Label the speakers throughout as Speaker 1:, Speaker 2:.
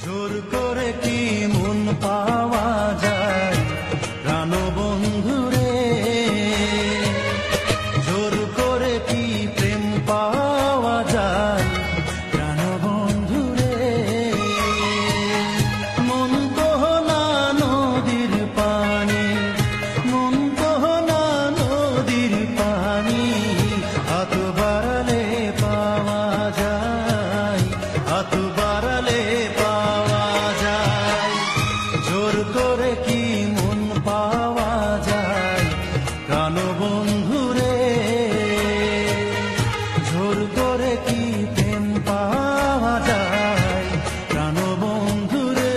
Speaker 1: জোর করে কি মন পাওয়া যায় প্রাণ বন্ধুরে, জোর করে কি প্রেম পাওয়া যায় প্রাণ বন্ধুরে। মন তো না নদীর পানি, মন তো না নদীর পানি, হাত বাড়ালে পাওয়া যায়, হাত বাড়ালে পাওয়া যায়। জোর করে কি মন পাওয়া যায় প্রাণ বন্ধুরে, জোর করে কি প্রেম পাওয়া যায় প্রাণ বন্ধুরে।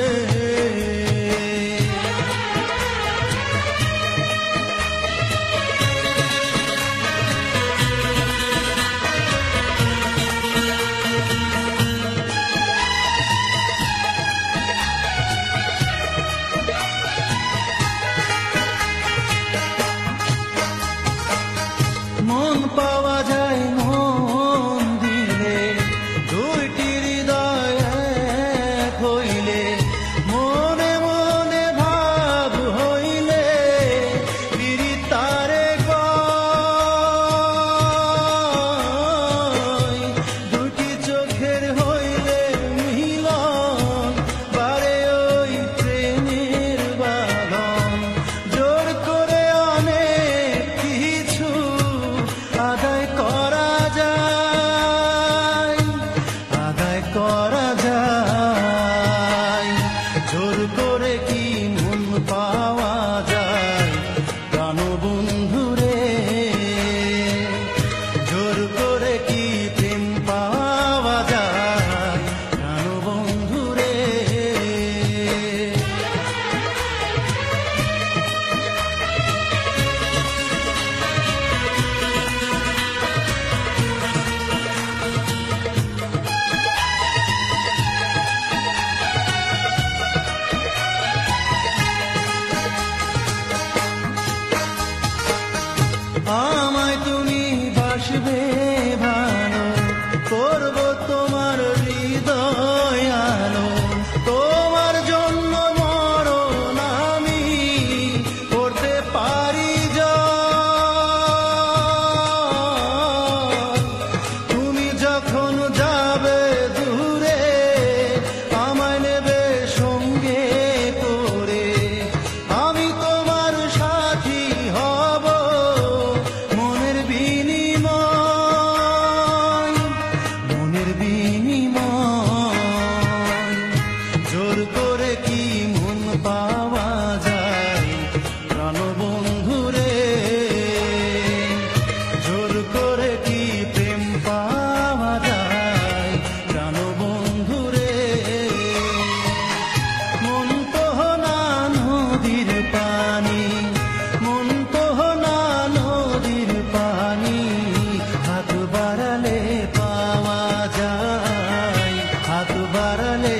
Speaker 1: মন পাওয়া যায় মন দিলে, দুইটি হৃদয় এক হইলে, মনে মনে ভাব হইলে পিরিত তারে কয়। দুটি চোখের হইলে মিলন, বারে ওই প্রেমের বাঁধন। জোর করে অনেক কিছু আদায় করা যায়, আদায় করা যায়। জোর করে কি মন পাওয়া যায় প্রাণ বন্ধুরে, জোর করে কি প্রেম পাওয়া যায় প্রাণ বন্ধুরে। আমায় তুমি বাসবে ভালো, করব তোমার হৃদয় আলো। তোমার জন্য মরণ আমি করতে পারি জয়। তুমি যখন যাবে দূরে, আমায় নেবে সঙ্গে করে, আমি তোমার সাথী হব মনের বিনিময়, মনের বিনিময়। জোর করে কি মন পাওয়া যায় প্রাণ বন্ধুরে, জোর করে কি প্রেম পাওয়া যায় প্রাণ বন্ধুরে। মন তো না নদীর পানি, মন তো না নদীর পানি, হাত বাড়ালে পাওয়া যায়, হাত বাড়ালে